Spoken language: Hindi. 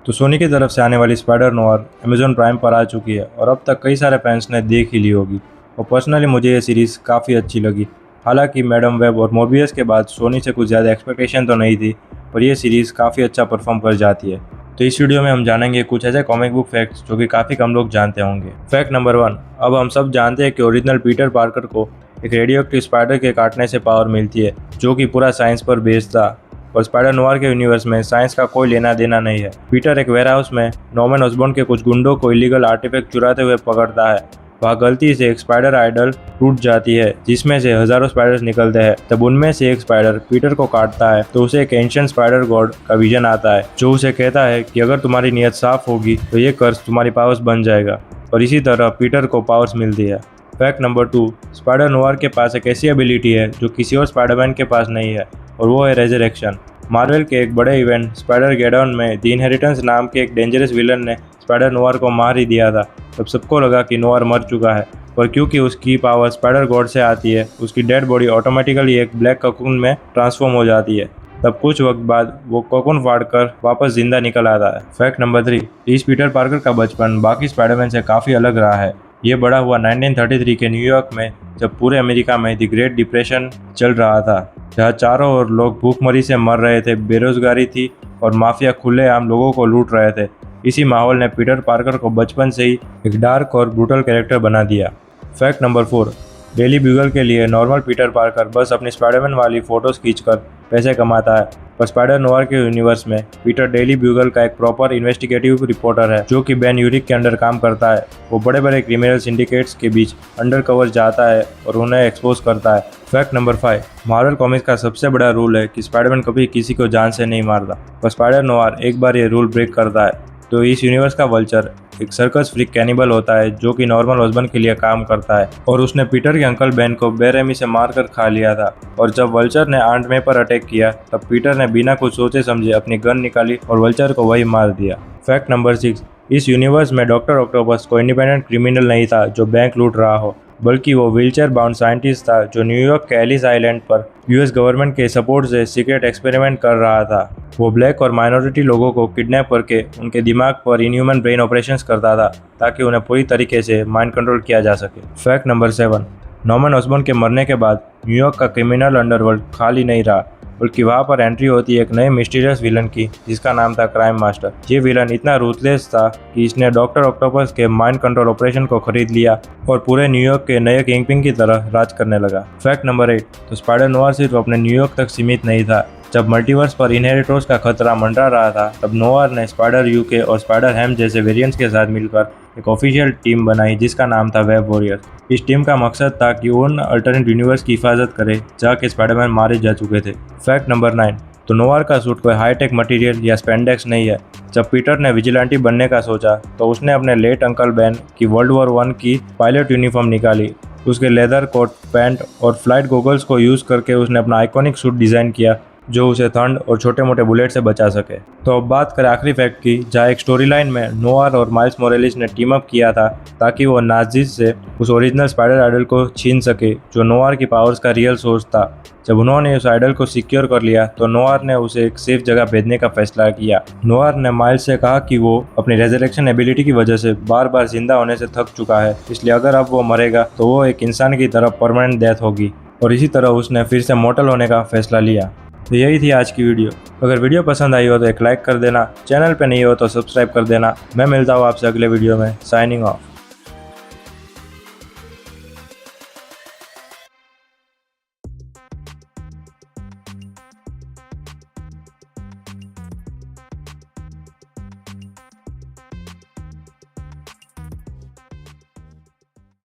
तो सोनी की तरफ से आने वाली स्पाइडर नोयर अमेजॉन प्राइम पर आ चुकी है और अब तक कई सारे फैंस ने देख ही ली होगी। और पर्सनली मुझे ये सीरीज़ काफ़ी अच्छी लगी। हालांकि मैडम वेब और मोबियस के बाद सोनी से कुछ ज़्यादा एक्सपेक्टेशन तो नहीं थी, पर यह सीरीज़ काफ़ी अच्छा परफॉर्म कर जाती है। तो इस वीडियो में हम जानेंगे कुछ ऐसे कॉमिक बुक फैक्ट्स जो कि काफ़ी कम लोग जानते होंगे। फैक्ट नंबर 1, अब हम सब जानते हैं कि ओरिजिनल पीटर पार्कर को एक रेडियो एक्टिव स्पाइडर के काटने से पावर मिलती है, जो कि पूरा साइंस पर बेस्ड था। और स्पाइडर नोयर के यूनिवर्स में साइंस का कोई लेना देना नहीं है। पीटर एक वेयरहाउस में नॉर्मन ऑसबॉर्न के कुछ गुंडों को इलीगल आर्टिफैक्ट चुराते हुए पकड़ता है। वहाँ गलती से एक स्पाइडर आइडल टूट जाती है जिसमें से हजारों स्पाइडर्स निकलते हैं। तब उनमें से एक स्पाइडर पीटर को काटता है तो उसे एक एंशिएंट स्पाइडर गॉड का विजन आता है, जो उसे कहता है कि अगर तुम्हारी नीयत साफ होगी तो ये कर्स तुम्हारी पावर्स बन जाएगा। और इसी तरह पीटर को पावर्स मिलती है। फैक्ट नंबर 2, स्पाइडर नोयर के पास एक ऐसी एबिलिटी है जो किसी और स्पाइडरमैन के पास नहीं है, और वो है रेजरेक्शन। मार्वल के एक बड़े इवेंट स्पाइडर गेडॉन में द इनहेरिटेंस नाम के एक डेंजरस विलन ने स्पाइडर नोयर को मार ही दिया था। तब सबको लगा कि नोयर मर चुका है, पर क्योंकि उसकी पावर स्पाइडर गॉड से आती है, उसकी डेड बॉडी ऑटोमेटिकली एक ब्लैक ककून में ट्रांसफॉर्म हो जाती है। तब कुछ वक्त बाद वो ककून फाड़कर वापस जिंदा निकल आता है। फैक्ट नंबर 3, इस पीटर पार्कर का बचपन बाकी स्पाइडरमैन से काफ़ी अलग रहा है। ये बड़ा हुआ 1933 के न्यूयॉर्क में, जब पूरे अमेरिका में द ग्रेट डिप्रेशन चल रहा था, जहाँ चारों ओर लोग भूखमरी से मर रहे थे, बेरोजगारी थी और माफिया खुलेआम लोगों को लूट रहे थे। इसी माहौल ने पीटर पार्कर को बचपन से ही एक डार्क और ब्रूटल कैरेक्टर बना दिया। फैक्ट नंबर 4, डेली ब्यूगल के लिए नॉर्मल पीटर पार्कर बस अपनी स्पाइडरमैन वाली फोटोज खींचकर पैसे कमाता है, पर स्पाइडर नोयर के यूनिवर्स में पीटर डेली ब्यूगल का एक प्रॉपर इन्वेस्टिगेटिव रिपोर्टर है, जो कि बेन यूरिक के अंडर काम करता है। वो बड़े बड़े क्रिमिनल सिंडिकेट्स के बीच अंडर कवर जाता है और उन्हें एक्सपोज करता है। फैक्ट नंबर 5, मार्वल कॉमिक्स का सबसे बड़ा रूल है कि स्पाइडरमैन कभी किसी को जान से नहीं मारता, पर स्पाइडर नोयर एक बार ये रूल ब्रेक करता है। तो इस यूनिवर्स का वल्चर एक सर्कस फ्रीक कैनिबल होता है, जो कि नॉर्मल हस्बैंड के लिए काम करता है, और उसने पीटर के अंकल बेन को बेरहमी से मारकर खा लिया था। और जब वल्चर ने आंट मे पर अटैक किया, तब पीटर ने बिना कुछ सोचे समझे अपनी गन निकाली और वल्चर को वही मार दिया। फैक्ट नंबर 6, इस यूनिवर्स में डॉक्टर ऑक्टोपस कोई इंडिपेंडेंट क्रिमिनल नहीं था जो बैंक लूट रहा हो, बल्कि वो व्हीलचेयर बाउंड साइंटिस्ट था जो न्यूयॉर्क के एलिस आइलैंड पर यूएस गवर्नमेंट के सपोर्ट से सीक्रेट एक्सपेरिमेंट कर रहा था। वो ब्लैक और माइनॉरिटी लोगों को किडनैप करके उनके दिमाग पर इनह्यूमन ब्रेन ऑपरेशंस करता था, ताकि उन्हें पूरी तरीके से माइंड कंट्रोल किया जा सके। फैक्ट नंबर 7, नॉर्मन ऑसबॉर्न के मरने के बाद न्यूयॉर्क का क्रिमिनल अंडरवर्ल्ड खाली नहीं रहा, बल्कि वहाँ पर एंट्री होती है एक नए मिस्टीरियस विलन की, जिसका नाम था क्राइम मास्टर। ये विलन इतना रूथलेस था कि इसने डॉक्टर ऑक्टोपस के माइंड कंट्रोल ऑपरेशन को खरीद लिया और पूरे न्यूयॉर्क के नए किंगपिन की तरह राज करने लगा। फैक्ट नंबर 8, तो स्पाइडर नोयर सिर्फ अपने न्यूयॉर्क तक सीमित नहीं था। जब मल्टीवर्स पर इनहेरिटर्स का खतरा मंडरा रहा था, तब नोयर ने स्पाइडर यूके और स्पाइडर हैम जैसे वेरिएंट्स के साथ मिलकर एक ऑफिशियल टीम बनाई, जिसका नाम था वेब वॉरियर्स। इस टीम का मकसद था कि उन अल्टरनेट यूनिवर्स की हिफाजत करे जहाँ के स्पाइडरमैन मारे जा चुके थे। फैक्ट नंबर 9, तो नोयर का सूट कोई हाईटेक मटेरियल या स्पेंडेक्स नहीं है। जब पीटर ने विजिलेंटी बनने का सोचा, तो उसने अपने लेट अंकल बेन की वर्ल्ड वॉर 1 की पायलट यूनिफॉर्म निकाली। उसके लेदर कोट, पैंट और फ्लाइट गॉगल्स को यूज़ करके उसने अपना आइकॉनिक सूट डिज़ाइन किया, जो उसे ठंड और छोटे मोटे बुलेट से बचा सके। तो अब बात करें आखिरी फैक्ट की, जहाँ एक स्टोरी लाइन में नोयर और माइल्स मोरेलिस ने टीम अप किया था ताकि वो नाज़ीज़ से उस ओरिजिनल स्पाइडर आइडल को छीन सके, जो नोयर की पावर्स का रियल सोर्स था। जब उन्होंने उस आइडल को सिक्योर कर लिया, तो नोयर ने उसे एक सेफ जगह भेजने का फैसला किया। नोयर ने माइल्स से कहा कि वो अपनी रेजरेक्शन एबिलिटी की वजह से बार बार जिंदा होने से थक चुका है, इसलिए अगर अब वो मरेगा तो वो एक इंसान की तरह परमानेंट डेथ होगी, और इसी तरह उसने फिर से मॉर्टल होने का फैसला लिया। तो यही थी आज की वीडियो। अगर वीडियो पसंद आई हो तो एक लाइक कर देना, चैनल पे नहीं हो तो सब्सक्राइब कर देना। मैं मिलता हूँ आपसे अगले वीडियो में। Signing off.